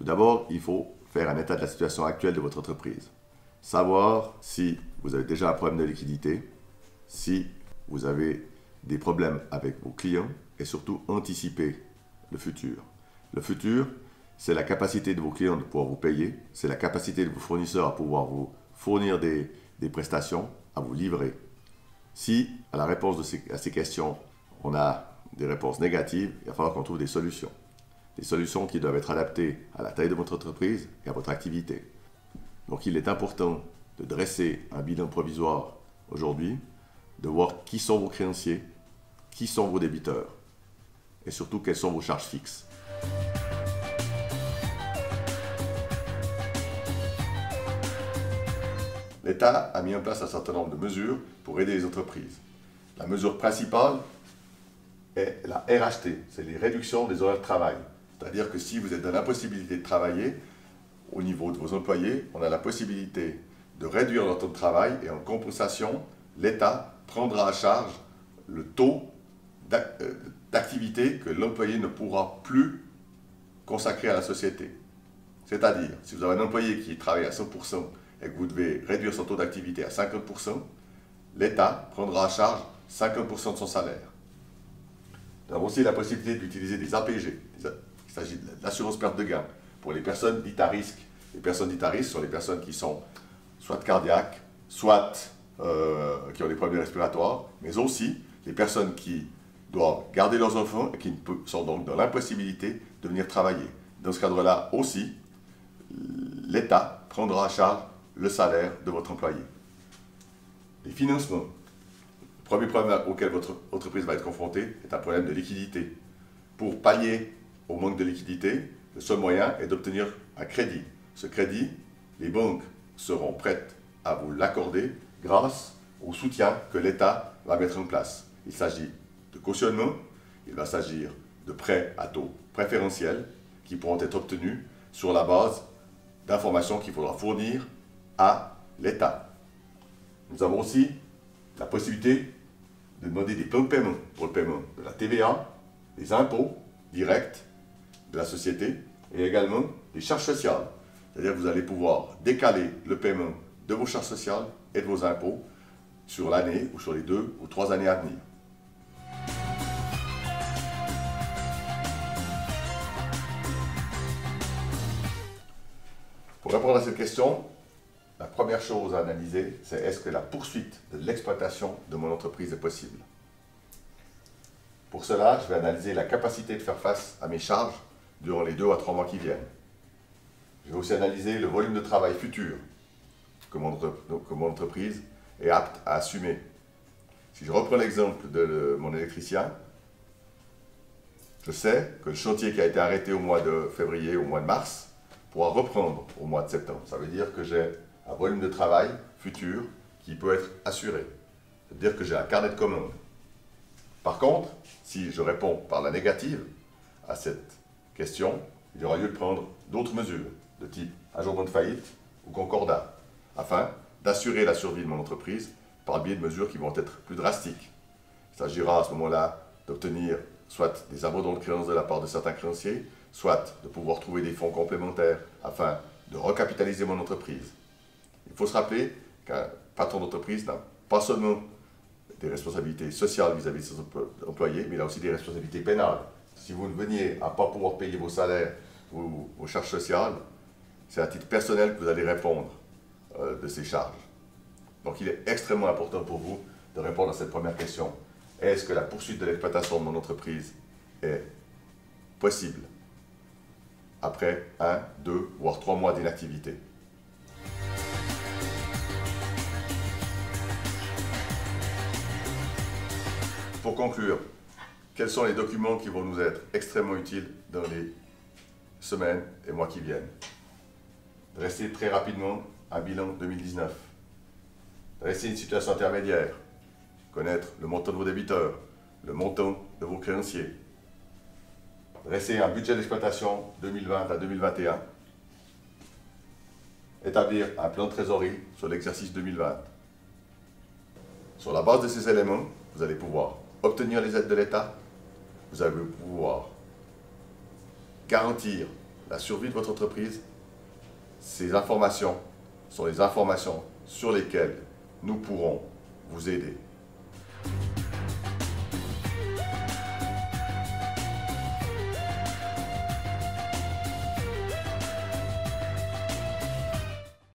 Tout d'abord, il faut faire un état de la situation actuelle de votre entreprise. Savoir si vous avez déjà un problème de liquidité, si vous avez des problèmes avec vos clients et surtout anticiper le futur. Le futur, c'est la capacité de vos clients de pouvoir vous payer, c'est la capacité de vos fournisseurs à pouvoir vous fournir des prestations, à vous livrer. Si, à la réponse à ces questions, on a des réponses négatives, il va falloir qu'on trouve des solutions. Des solutions qui doivent être adaptées à la taille de votre entreprise et à votre activité. Donc il est important de dresser un bilan provisoire aujourd'hui, de voir qui sont vos créanciers, qui sont vos débiteurs et surtout quelles sont vos charges fixes. L'État a mis en place un certain nombre de mesures pour aider les entreprises. La mesure principale est la RHT, c'est les réductions des horaires de travail. C'est-à-dire que si vous êtes dans l'impossibilité de travailler, au niveau de vos employés, on a la possibilité de réduire leur temps de travail et en compensation, l'État prendra à charge le taux d'activité que l'employé ne pourra plus consacrer à la société. C'est-à-dire, si vous avez un employé qui travaille à 100% et que vous devez réduire son taux d'activité à 50%, l'État prendra à charge 50% de son salaire. Nous avons aussi la possibilité d'utiliser des APG. Il s'agit de l'assurance perte de gain pour les personnes dites à risque. Les personnes dites à risque sont les personnes qui sont soit cardiaques, soit qui ont des problèmes respiratoires, mais aussi les personnes qui doivent garder leurs enfants et qui sont donc dans l'impossibilité de venir travailler. Dans ce cadre-là aussi, l'État prendra à charge le salaire de votre employé. Les financements. Le premier problème auquel votre entreprise va être confrontée est un problème de liquidité. Pour pallier au manque de liquidité, le seul moyen est d'obtenir un crédit. Ce crédit, les banques seront prêtes à vous l'accorder grâce au soutien que l'État va mettre en place. Il s'agit de cautionnement, il va s'agir de prêts à taux préférentiels qui pourront être obtenus sur la base d'informations qu'il faudra fournir à l'État. Nous avons aussi la possibilité de demander des plans de paiement pour le paiement de la TVA, des impôts directs de la société et également des charges sociales. C'est-à-dire que vous allez pouvoir décaler le paiement de vos charges sociales et de vos impôts sur l'année ou sur les 2 ou 3 années à venir. Pour répondre à cette question, la première chose à analyser, c'est est-ce que la poursuite de l'exploitation de mon entreprise est possible. Pour cela, je vais analyser la capacité de faire face à mes charges durant les 2 à 3 mois qui viennent. Je vais aussi analyser le volume de travail futur que mon entreprise est apte à assumer. Si je reprends l'exemple de mon électricien, je sais que le chantier qui a été arrêté au mois de février, au mois de mars, pourra reprendre au mois de septembre. Ça veut dire que j'ai un volume de travail futur qui peut être assuré. C'est-à-dire que j'ai un carnet de commandes. Par contre, si je réponds par la négative à cette question, il y aura lieu de prendre d'autres mesures de type ajournement de faillite ou concordat, afin d'assurer la survie de mon entreprise par le biais de mesures qui vont être plus drastiques. Il s'agira à ce moment-là d'obtenir soit des abandons de créances de la part de certains créanciers, soit de pouvoir trouver des fonds complémentaires afin de recapitaliser mon entreprise. Il faut se rappeler qu'un patron d'entreprise n'a pas seulement des responsabilités sociales vis-à-vis de ses employés, mais il a aussi des responsabilités pénales. Si vous ne veniez à ne pas pouvoir payer vos salaires ou vos charges sociales, c'est à titre personnel que vous allez répondre de ces charges. Donc il est extrêmement important pour vous de répondre à cette première question. Est-ce que la poursuite de l'exploitation de mon entreprise est possible après 1, 2, voire 3 mois d'inactivité? Pour conclure, quels sont les documents qui vont nous être extrêmement utiles dans les semaines et mois qui viennent? Dresser très rapidement un bilan 2019. Dresser une situation intermédiaire. Connaître le montant de vos débiteurs, le montant de vos créanciers. Dresser un budget d'exploitation 2020 à 2021. Établir un plan de trésorerie sur l'exercice 2020. Sur la base de ces éléments, vous allez pouvoir obtenir les aides de l'État, vous allez pouvoir garantir la survie de votre entreprise, ces informations sont les informations sur lesquelles nous pourrons vous aider.